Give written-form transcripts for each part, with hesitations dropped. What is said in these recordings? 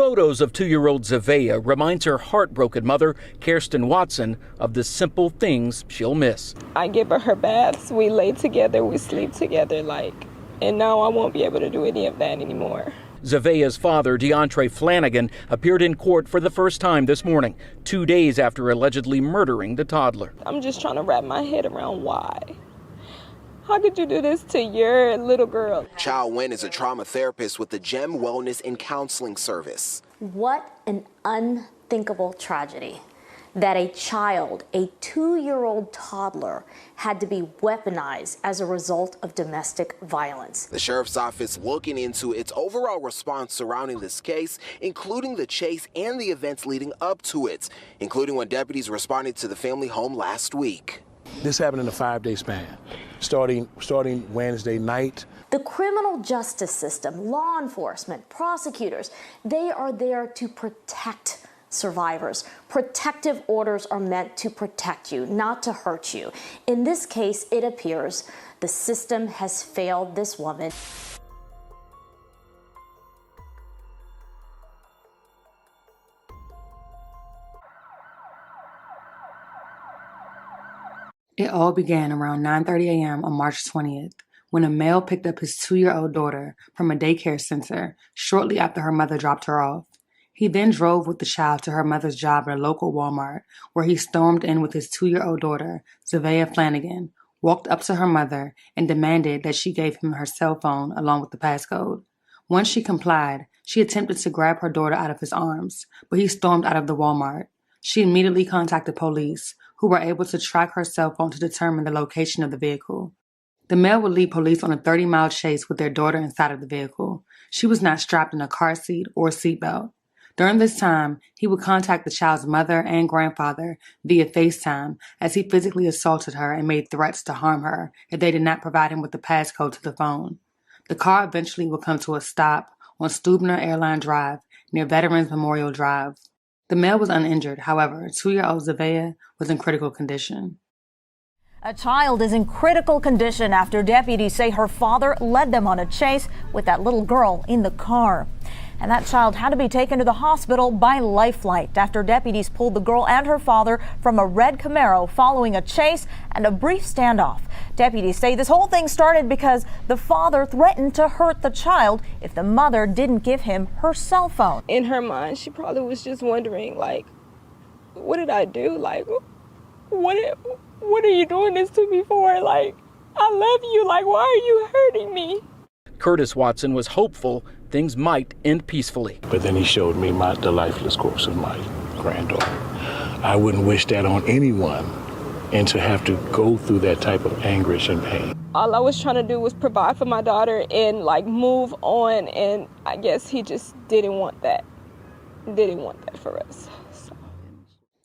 Photos of 2-year-old Zavea reminds her heartbroken mother, Kirsten Watson, of the simple things she'll miss. I give her baths, we lay together, we sleep together, and now I won't be able to do any of that anymore. Zavea's father, DeAndre Flanagan, appeared in court for the first time this morning, 2 days after allegedly murdering the toddler. I'm just trying to wrap my head around why. How could you do this to your little girl? Chow Wen is a trauma therapist with the GEM Wellness and Counseling Service. What an unthinkable tragedy that a child, a 2-year-old toddler, had to be weaponized as a result of domestic violence. The sheriff's office looking into its overall response surrounding this case, including the chase and the events leading up to it, including when deputies responded to the family home last week. This happened in a 5-day span, starting Wednesday night. The criminal justice system, law enforcement, prosecutors, they are there to protect survivors. Protective orders are meant to protect you, not to hurt you. In this case, it appears the system has failed this woman. It all began around 9:30 a.m. on March 20th, when a male picked up his 2-year-old daughter from a daycare center shortly after her mother dropped her off. He then drove with the child to her mother's job at a local Walmart, where he stormed in with his 2-year-old daughter, Zavea Flanagan, walked up to her mother, and demanded that she gave him her cell phone along with the passcode. Once she complied, she attempted to grab her daughter out of his arms, but he stormed out of the Walmart. She immediately contacted police, who were able to track her cell phone to determine the location of the vehicle. The male would lead police on a 30-mile chase with their daughter inside of the vehicle. She was not strapped in a car seat or seatbelt. During this time, he would contact the child's mother and grandfather via FaceTime as he physically assaulted her and made threats to harm her if they did not provide him with the passcode to the phone. The car eventually would come to a stop on Stubner Airline Drive near Veterans Memorial Drive. The male was uninjured. However, 2-year-old Zavea was in critical condition. A child is in critical condition after deputies say her father led them on a chase with that little girl in the car. And that child had to be taken to the hospital by life flight after deputies pulled the girl and her father from a red Camaro following a chase and a brief standoff. Deputies say this whole thing started because the father threatened to hurt the child if the mother didn't give him her cell phone. In her mind, she probably was just wondering, what did I do? What are you doing this to me for? I love you. Why are you hurting me? Curtis Watson was hopeful things might end peacefully. But then he showed me the lifeless corpse of my granddaughter. I wouldn't wish that on anyone, and to have to go through that type of anguish and pain. All I was trying to do was provide for my daughter and move on, and I guess he just didn't want that. Didn't want that for us.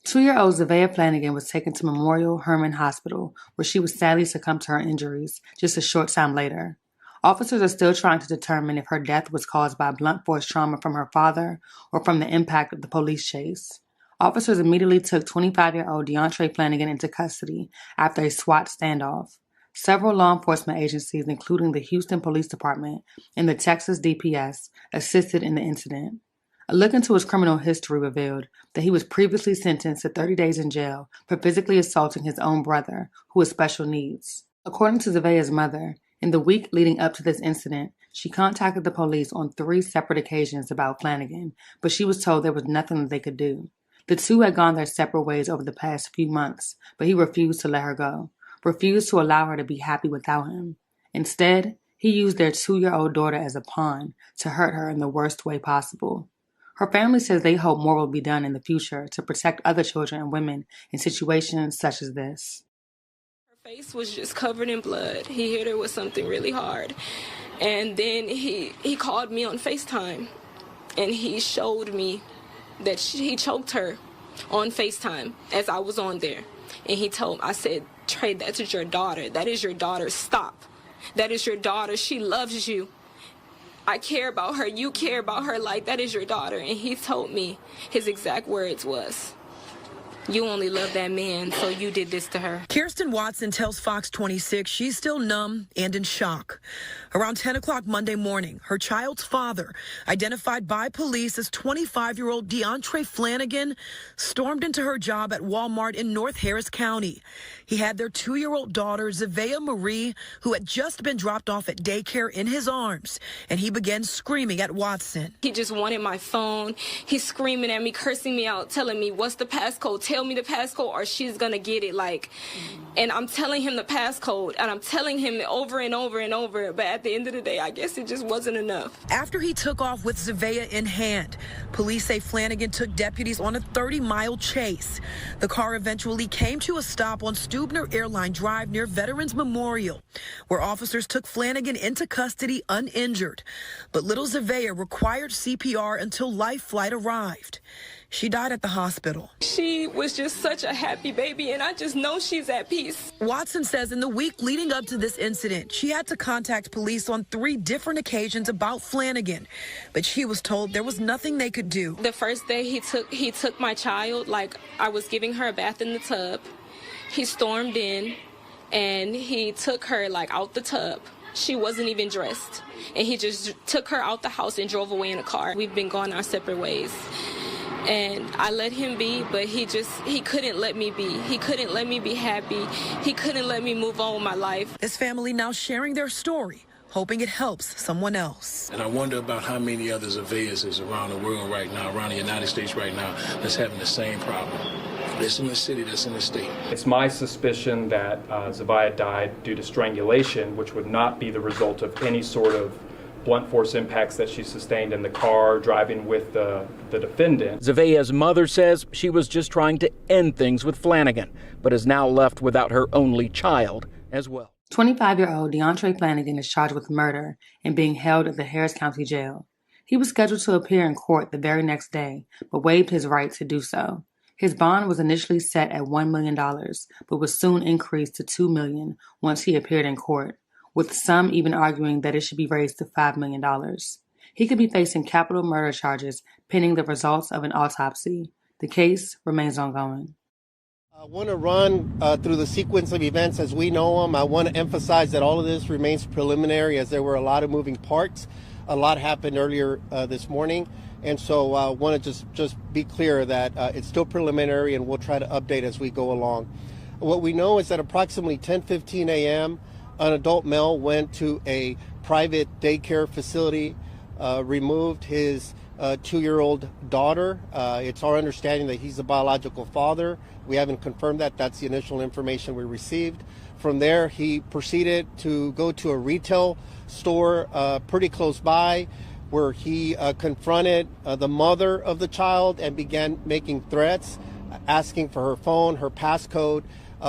2-year-old Zavea Flanagan was taken to Memorial Hermann Hospital, where she would sadly succumb to her injuries just a short time later. Officers are still trying to determine if her death was caused by blunt force trauma from her father or from the impact of the police chase. Officers immediately took 25-year-old DeAndre Flanagan into custody after a SWAT standoff. Several law enforcement agencies, including the Houston Police Department and the Texas DPS, assisted in the incident. A look into his criminal history revealed that he was previously sentenced to 30 days in jail for physically assaulting his own brother, who has special needs. According to Zavea's mother, in the week leading up to this incident, she contacted the police on 3 separate occasions about Flanagan, but she was told there was nothing that they could do. The two had gone their separate ways over the past few months, but he refused to let her go, refused to allow her to be happy without him. Instead, he used their 2-year-old daughter as a pawn to hurt her in the worst way possible. Her family says they hope more will be done in the future to protect other children and women in situations such as this. Her face was just covered in blood. He hit her with something really hard. And then he called me on FaceTime, and he showed me that he choked her on FaceTime as I was on there. And I said, Trey, that is your daughter. That is your daughter. Stop. That is your daughter. She loves you. I care about her. You care about her. That is your daughter. And he told me, his exact words was, you only love that man, so you did this to her. Kirsten Watson tells Fox 26 she's still numb and in shock. Around 10 o'clock Monday morning, her child's father, identified by police as 25-year-old DeAndre Flanagan, stormed into her job at Walmart in North Harris County. He had their 2-year-old daughter, Zavea Marie, who had just been dropped off at daycare, in his arms, and he began screaming at Watson. He just wanted my phone. He's screaming at me, cursing me out, telling me, what's the passcode? Tell me the passcode or she's going to get it. And I'm telling him the passcode, and I'm telling him over and over and over, but at the end of the day, I guess it just wasn't enough. After he took off with Zavea in hand, police say Flanagan took deputies on a 30-mile chase. The car eventually came to a stop on Stubner Airline Drive near Veterans Memorial, where officers took Flanagan into custody uninjured. But little Zavea required CPR until life flight arrived. She died at the hospital. She was just such a happy baby, and I just know she's at peace. Watson says in the week leading up to this incident, she had to contact police on 3 different occasions about Flanagan, but she was told there was nothing they could do. The first day he took my child, like I was giving her a bath in the tub. He stormed in, and he took her out the tub. She wasn't even dressed, and he just took her out the house and drove away in a car. We've been going our separate ways. And I let him be, but he couldn't let me be. He couldn't let me be happy. He couldn't let me move on with my life. This family now sharing their story, hoping it helps someone else. And I wonder about how many others Zaveas is around the world right now, around the United States right now, that's having the same problem. That's in the city, that's in the state. It's my suspicion that Zavea died due to strangulation, which would not be the result of any sort of blunt force impacts that she sustained in the car driving with the defendant. Zavea's mother says she was just trying to end things with Flanagan, but is now left without her only child as well. 25-year-old DeAndre Flanagan is charged with murder and being held at the Harris County Jail. He was scheduled to appear in court the very next day, but waived his right to do so. His bond was initially set at $1 million, but was soon increased to $2 million once he appeared in court, with some even arguing that it should be raised to $5 million. He could be facing capital murder charges pending the results of an autopsy. The case remains ongoing. I want to run through the sequence of events as we know them. I want to emphasize that all of this remains preliminary, as there were a lot of moving parts. A lot happened earlier this morning, and so I want to just be clear that it's still preliminary, and we'll try to update as we go along. What we know is that approximately 10:15 a.m., an adult male went to a private daycare facility, removed his 2-year-old daughter. It's our understanding that he's the biological father. We haven't confirmed that. That's the initial information we received. From there, he proceeded to go to a retail store pretty close by, where he confronted the mother of the child and began making threats, asking for her phone, her passcode,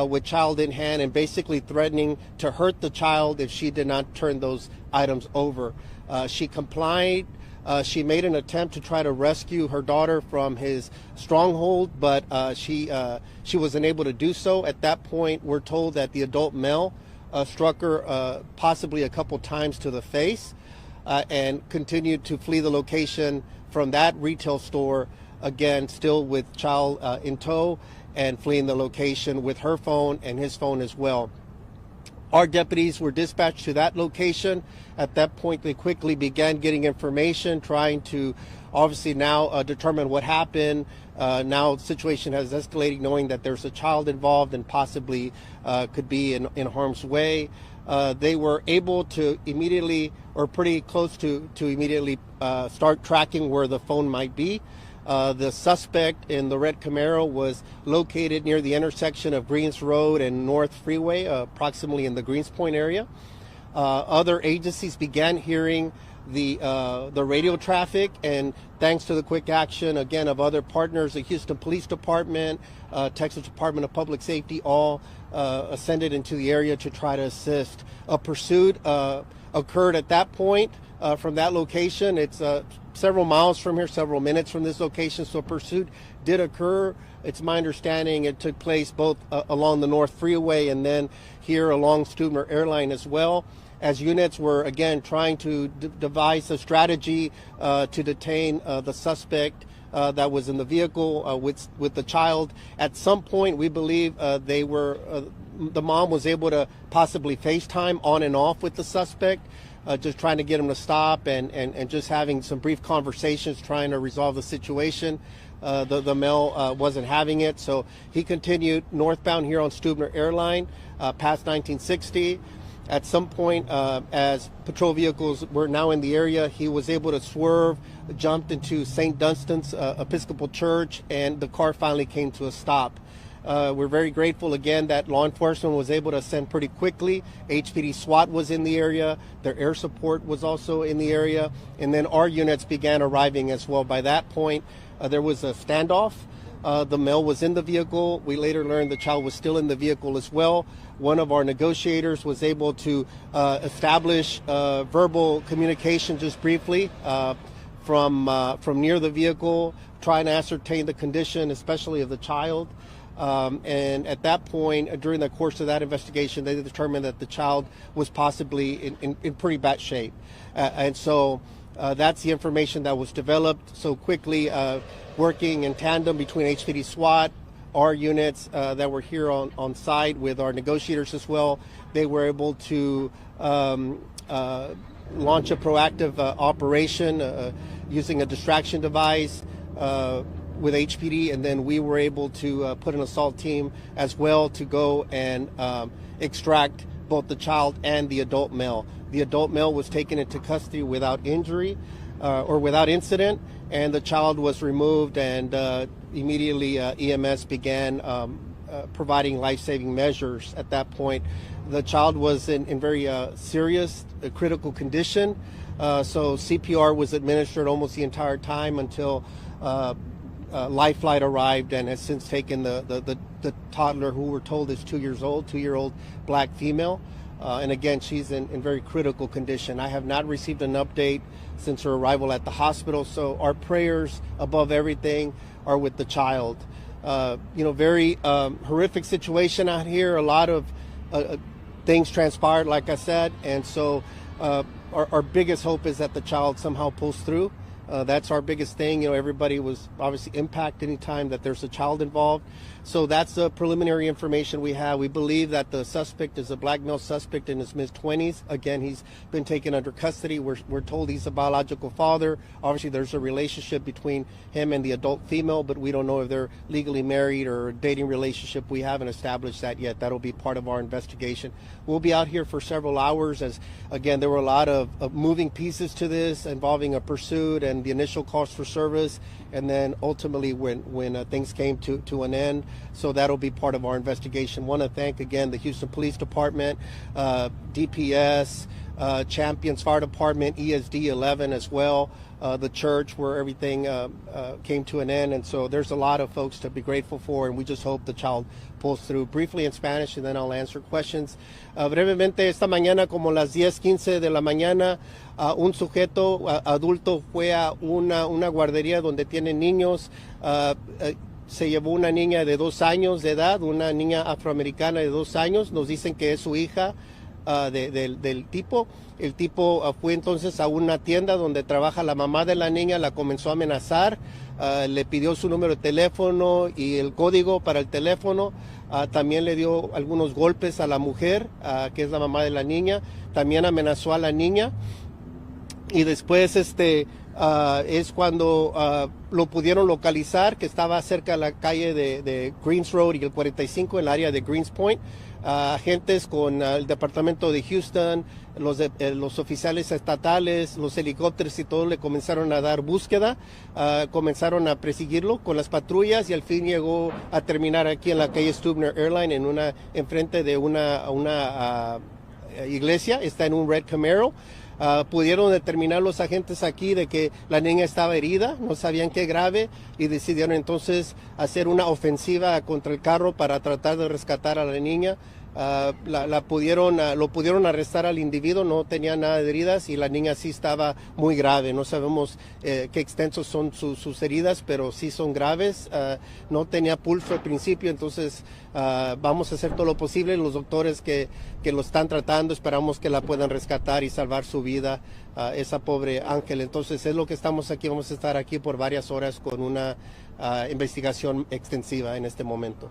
with child in hand, and basically threatening to hurt the child if she did not turn those items over. She complied. She made an attempt to try to rescue her daughter from his stronghold, but she wasn't able to do so. At that point, we're told that the adult male struck her possibly a couple times to the face and continued to flee the location from that retail store, again, still with child in tow, and fleeing the location with her phone and his phone as well. Our deputies were dispatched to that location. At that point, they quickly began getting information, trying to obviously now determine what happened. Now the situation has escalated, knowing that there's a child involved and possibly could be in harm's way. They were able to immediately, or pretty close to immediately start tracking where the phone might be. The suspect in the red Camaro was located near the intersection of Greens Road and North Freeway, approximately in the Greenspoint area. Other agencies began hearing the radio traffic, and thanks to the quick action, again, of other partners, the Houston Police Department, Texas Department of Public Safety, all ascended into the area to try to assist. A pursuit occurred at that point from that location. It's several miles from here, several minutes from this location, so pursuit did occur. It's my understanding it took place both along the North Freeway and then here along Stubner Airline as well, as units were again trying to devise a strategy to detain the suspect that was in the vehicle with the child. At some point, we believe the mom was able to possibly FaceTime on and off with the suspect. just trying to get him to stop and just having some brief conversations trying to resolve the situation. The male wasn't having it, so he continued northbound here on Stubner Airline past 1960. At some point, as patrol vehicles were now in the area, he was able to swerve, jumped into St. Dunstan's Episcopal Church, and the car finally came to a stop. We're very grateful again that law enforcement was able to ascend pretty quickly. HPD SWAT was in the area. Their air support was also in the area. And then our units began arriving as well. By that point, there was a standoff. The male was in the vehicle. We later learned the child was still in the vehicle as well. One of our negotiators was able to establish verbal communication just briefly from near the vehicle, trying to ascertain the condition, especially of the child. And at that point, during the course of that investigation, they determined that the child was possibly in pretty bad shape. And so that's the information that was developed so quickly, working in tandem between HPD SWAT, our units that were here on site with our negotiators as well. They were able to launch a proactive operation using a distraction device with HPD, and then we were able to put an assault team as well to go and extract both the child and the adult male. The adult male was taken into custody without injury or without incident, and the child was removed, and immediately EMS began providing life-saving measures at that point. The child was in very serious, critical condition, so CPR was administered almost the entire time until Life Flight arrived and has since taken the toddler, who we're told is 2 years old, 2-year-old black female. And again, she's in very critical condition. I have not received an update since her arrival at the hospital, so our prayers above everything are with the child. Very horrific situation out here. A lot of things transpired, like I said, and so our biggest hope is that the child somehow pulls through. That's our biggest thing. Everybody was obviously impacted anytime that there's a child involved. So that's the preliminary information we have. We believe that the suspect is a black male suspect in his mid-20s. Again, he's been taken under custody. We're told he's a biological father. Obviously, there's a relationship between him and the adult female, but we don't know if they're legally married or a dating relationship. We haven't established that yet. That'll be part of our investigation. We'll be out here for several hours as, again, there were a lot of moving pieces to this involving a pursuit and the initial calls for service, and then ultimately when things came to an end. So that'll be part of our investigation. Want to thank again the Houston Police Department, DPS, Champions Fire Department, ESD 11 as well, the church where everything came to an end. And so there's a lot of folks to be grateful for, and we just hope the child pulls through. Briefly in Spanish, and then I'll answer questions. Brevemente, esta mañana, como las 10:15 de la mañana, un sujeto adulto fue a una guardería donde tienen niños. Se llevó una niña de 2 años de edad, una niña afroamericana de 2 años. Nos dicen que es su hija del tipo. El tipo fue entonces a una tienda donde trabaja la mamá de la niña, la comenzó a amenazar, le pidió su número de teléfono y el código para el teléfono. También le dio algunos golpes a la mujer, que es la mamá de la niña. También amenazó a la niña. Y después es cuando lo pudieron localizar, que estaba cerca de la calle de Greens Road y el 45 en el área de Greens Point. Agentes con el departamento de Houston, los oficiales estatales, los helicópteros y todo le comenzaron a dar búsqueda, comenzaron a perseguirlo con las patrullas y al fin llegó a terminar aquí en la calle Stubner Airline, enfrente de una iglesia. Está en un Red Camaro. Pudieron determinar los agentes aquí de que la niña estaba herida, no sabían qué grave, y decidieron entonces hacer una ofensiva contra el carro para tratar de rescatar a la niña. Lo pudieron arrestar al individuo, no tenía nada de heridas y la niña sí estaba muy grave. No sabemos qué extensos son sus heridas, pero sí son graves. No tenía pulso al principio, entonces vamos a hacer todo lo posible. Los doctores que lo están tratando, esperamos que la puedan rescatar y salvar su vida, esa pobre Ángel. Entonces es lo que estamos aquí, vamos a estar aquí por varias horas con una investigación extensiva en este momento.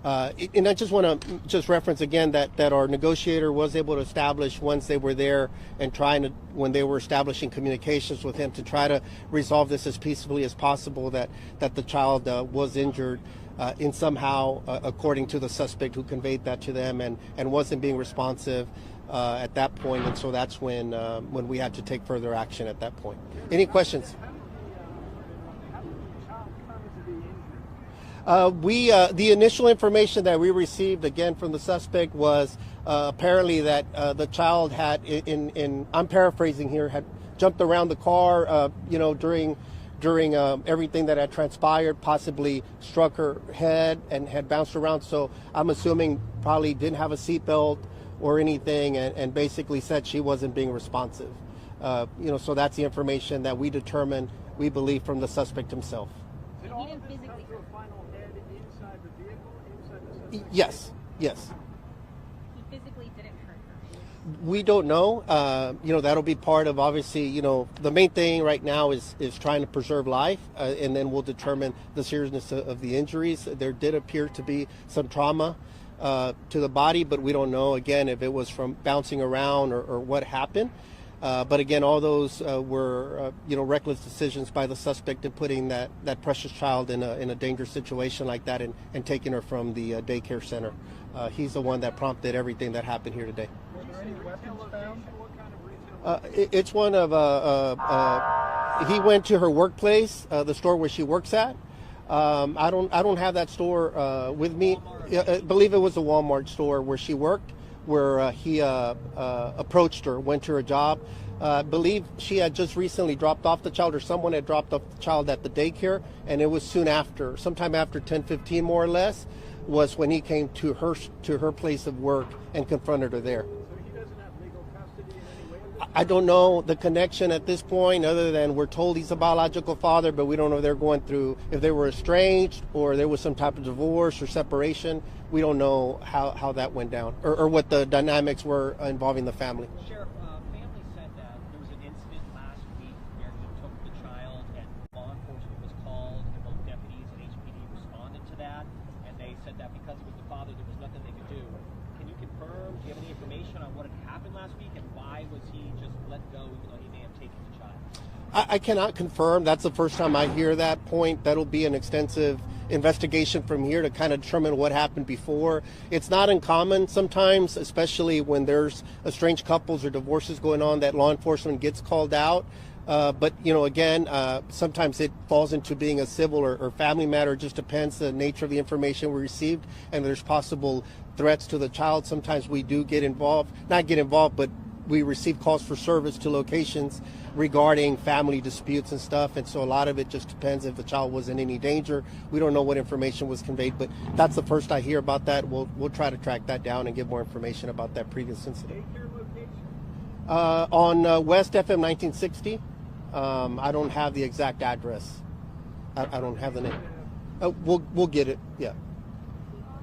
And I just want to just reference again that our negotiator was able to establish once they were there and when they were establishing communications with him to try to resolve this as peacefully as possible, that the child was injured in somehow, according to the suspect who conveyed that to them, and wasn't being responsive at that point. And so that's when we had to take further action at that point. Any questions? The initial information that we received again from the suspect was apparently that the child had, I'm paraphrasing here, had jumped around the car, during everything that had transpired, possibly struck her head and had bounced around. So I'm assuming probably didn't have a seatbelt or anything, and basically said she wasn't being responsive. So that's the information that we determined, we believe, from the suspect himself. Yes. He physically didn't hurt her. We don't know. That'll be part of, obviously, the main thing right now is trying to preserve life, and then we'll determine the seriousness of the injuries. There did appear to be some trauma to the body, but we don't know, again, if it was from bouncing around or what happened. But again, all those were, reckless decisions by the suspect in putting that precious child in a dangerous situation like that and taking her from the daycare center. He's the one that prompted everything that happened here today. Were there any weapons found? It's one of, he went to her workplace, the store where she works at. I don't have that store with me. I believe it was a Walmart store where she worked, where he approached her, went to her job. I believe she had just recently dropped off the child, or someone had dropped off the child at the daycare, and it was soon after, sometime after 10:15 more or less, was when he came to her place of work and confronted her there. So he doesn't have legal custody in any way? I don't know the connection at this point, other than we're told he's a biological father, but we don't know if they were estranged or there was some type of divorce or separation. We don't know how that went down or what the dynamics were involving the family. Sheriff, family said that there was an incident last week where he took the child and law enforcement was called, and both deputies and HPD responded to that, and they said that because he was the father, there was nothing they could do. Can you confirm, do you have any information on what had happened last week, and why was he just let go even though he may have taken the child? I cannot confirm. That's the first time I hear that point. That'll be an extensive investigation from here to kind of determine what happened before. It's not uncommon sometimes, especially when there's estranged couples or divorces going on, that law enforcement gets called out. But, again, sometimes it falls into being a civil or family matter. It just depends the nature of the information we received, and there's possible threats to the child. Sometimes we do not get involved, but we receive calls for service to locations regarding family disputes and stuff, and so a lot of it just depends if the child was in any danger. We don't know what information was conveyed, but that's the first I hear about that. We'll try to track that down and get more information about that previous incident. On West FM 1960. I don't have the exact address. I don't have the name. We'll get it. Yeah.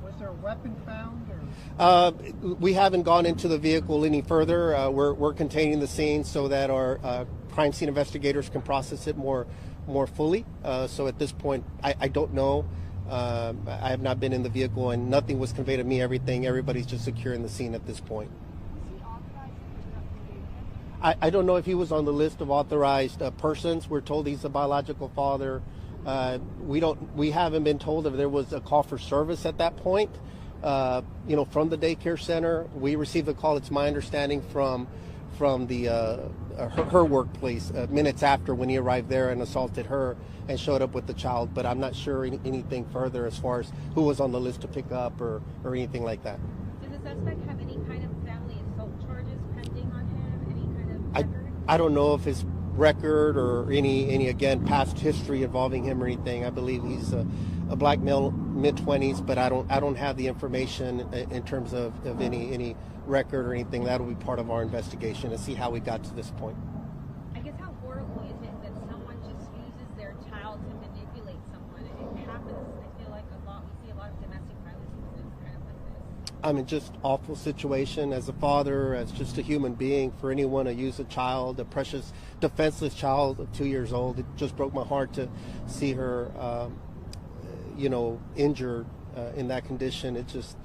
Was there a weapon found? We haven't gone into the vehicle any further. We're containing the scene so that our crime scene investigators can process it more fully. So at this point, I don't know. I have not been in the vehicle, and nothing was conveyed to me. Everybody's just securing the scene at this point. I don't know if he was on the list of authorized persons. We're told he's a biological father. We haven't been told if there was a call for service at that point. From the daycare center, we received a call. It's my understanding from her workplace minutes after, when he arrived there and assaulted her and showed up with the child. But I'm not sure anything further as far as who was on the list to pick up or anything like that. Does the suspect have any kind of family assault charges pending on him? Any kind of record? I don't know if his record or any again past history involving him or anything. I believe he's a black male, mid-20s, but I don't have the information in terms of any record or anything. That'll be part of our investigation to see how we got to this point. I guess how horrible is it that someone just uses their child to manipulate someone? It happens, I feel like, a lot. We see a lot of domestic violence incidents kind of like this. I mean, just awful situation as a father, as just a human being, for anyone to use a child, a precious, defenseless child of 2 years old. It just broke my heart to see her, injured in that condition. It just,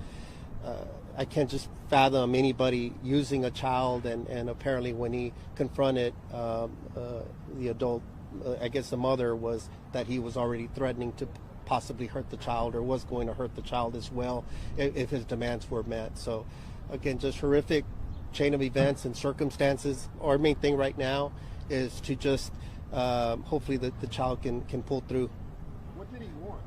I can't just fathom anybody using a child, and apparently when he confronted the adult, I guess the mother, was that he was already threatening to possibly hurt the child, or was going to hurt the child as well if his demands were met. So again, just horrific chain of events and circumstances. Our main thing right now is to just hopefully the child can pull through. What did he want?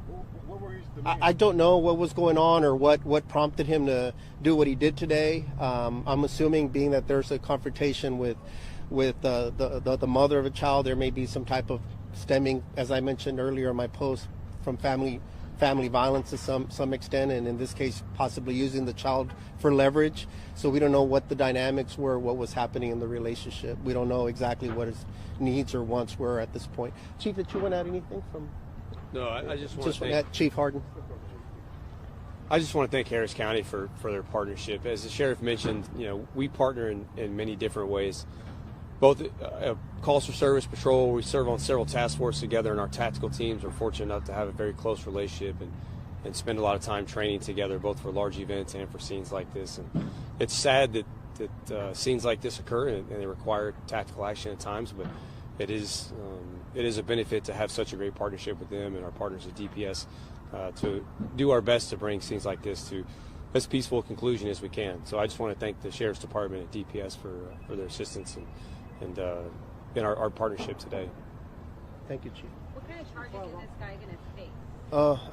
What were his demands? I don't know what was going on or what prompted him to do what he did today. I'm assuming, being that there's a confrontation with the mother of a child, there may be some type of stemming, as I mentioned earlier in my post, from family violence to some extent, and in this case possibly using the child for leverage. So we don't know what the dynamics were, what was happening in the relationship. We don't know exactly what his needs or wants were at this point. Chief, did you want to add anything from? No, I just want to thank Chief Harden. I just want to thank Harris County for their partnership. As the sheriff mentioned, we partner in many different ways. Both calls for service patrol, we serve on several task forces together, and our tactical teams are fortunate enough to have a very close relationship and spend a lot of time training together, both for large events and for scenes like this. And it's sad that scenes like this occur and they require tactical action at times, but it is a benefit to have such a great partnership with them and our partners at DPS to do our best to bring scenes like this to as peaceful a conclusion as we can. So I just want to thank the Sheriff's Department at DPS for their assistance and in our partnership today. Thank you, Chief. What kind of charges is this guy going to face?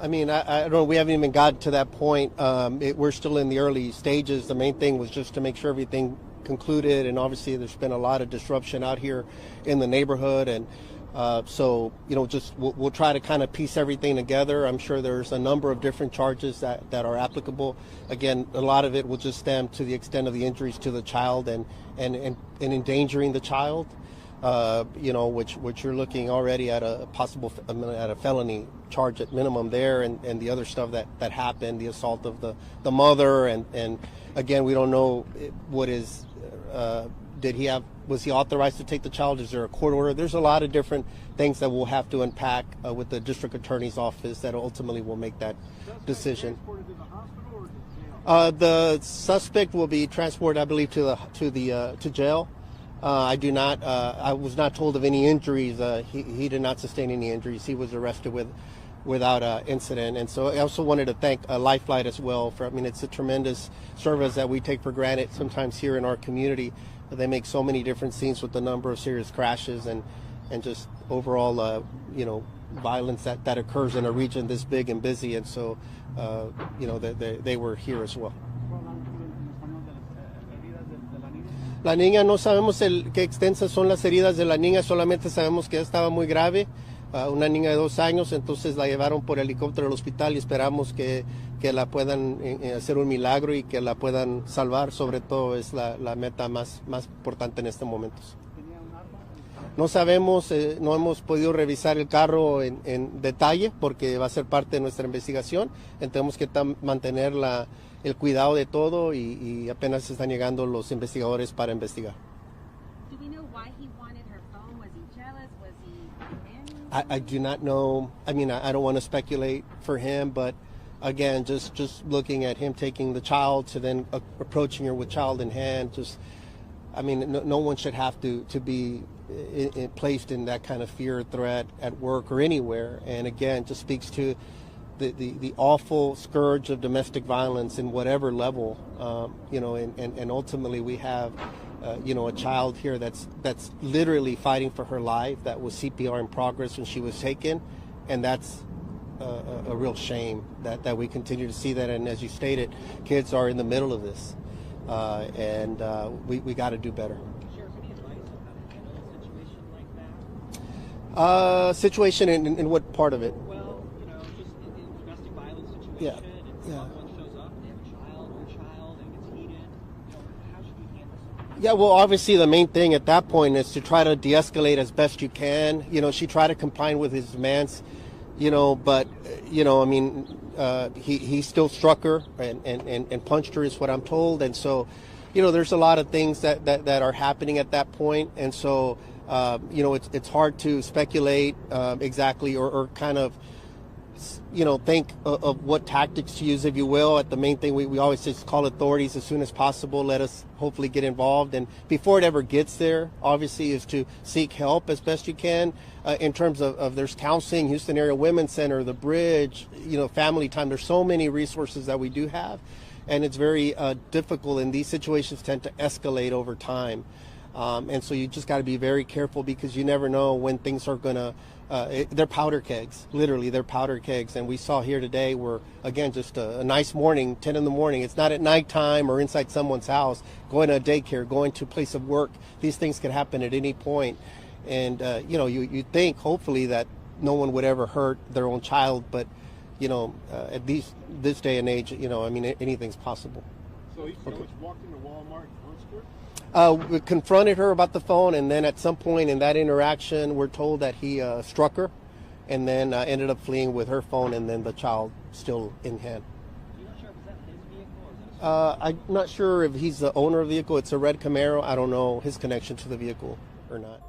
I mean, I don't know. We haven't even gotten to that point. We're still in the early stages. The main thing was just to make sure everything concluded, and obviously there's been a lot of disruption out here in the neighborhood, and so just we'll try to kind of piece everything together. I'm sure there's a number of different charges that are applicable. Again, a lot of it will just stem to the extent of the injuries to the child and endangering the child. Which you're looking already at a possible at a felony charge at minimum there, and the other stuff that happened, the assault of the mother, and again, we don't know what is was he authorized to take the child? Is there a court order? There's a lot of different things that we'll have to unpack with the district attorney's office that ultimately will make that decision. The suspect will be transported, I believe, to jail. I was not told of any injuries. He did not sustain any injuries. He was arrested without incident. And so I also wanted to thank Lifelight as well it's a tremendous service that we take for granted sometimes here in our community. They make so many different scenes with the number of serious crashes and just overall, violence that occurs in a region this big and busy. And so, they were here as well. La niña, no sabemos qué extensas son las heridas de la niña, solamente sabemos que estaba muy grave, una niña de 2 años, entonces la llevaron por helicóptero al hospital y esperamos que la puedan hacer un milagro y que la puedan salvar. Sobre todo es la meta más importante en estos momentos. No sabemos, no hemos podido revisar el carro en detalle porque va a ser parte de nuestra investigación. Tenemos que mantener el cuidado de todo y apenas están llegando los investigadores para investigar. Do we know why he wanted her phone? Was he jealous? Was he I do not know. I don't want to speculate for him, but again, just looking at him taking the child to then approaching her with child in hand, no one should have to be placed in that kind of fear or threat at work or anywhere. And again, just speaks to the awful scourge of domestic violence in whatever level, and ultimately we have, a child here that's literally fighting for her life, that was CPR in progress when she was taken, and that's a real shame that we continue to see that. And as you stated, kids are in the middle of this, and we got to do better. Situation in what part of it? Well, just in a domestic violence situation, and someone shows up, they have a child and it gets heated. How should you handle something? Yeah, well, obviously the main thing at that point is to try to de-escalate as best you can. She tried to comply with his demands, but he still struck her and punched her, is what I'm told. And so, there's a lot of things that are happening at that point, and so. It's hard to speculate exactly or kind of think of what tactics to use, if you will. At the main thing, we always just call authorities as soon as possible. Let us hopefully get involved. And before it ever gets there, obviously, is to seek help as best you can. In terms of there's counseling, Houston Area Women's Center, the Bridge, family time. There's so many resources that we do have. And it's very difficult, and these situations tend to escalate over time. And so you just got to be very careful, because you never know when things are going to, they're powder kegs, literally, they're powder kegs. And we saw here today where, again, just a nice morning, 10 in the morning, it's not at nighttime or inside someone's house, going to a daycare, going to a place of work. These things could happen at any point. And, you think, hopefully, that no one would ever hurt their own child, but, at this day and age, anything's possible. So he walked into Walmart and punched her? We confronted her about the phone, and then at some point in that interaction, we're told that he struck her, and then ended up fleeing with her phone, and then the child still in hand. You're not sure if that his vehicle or is that I'm not sure if he's the owner of the vehicle. It's a red Camaro. I don't know his connection to the vehicle or not.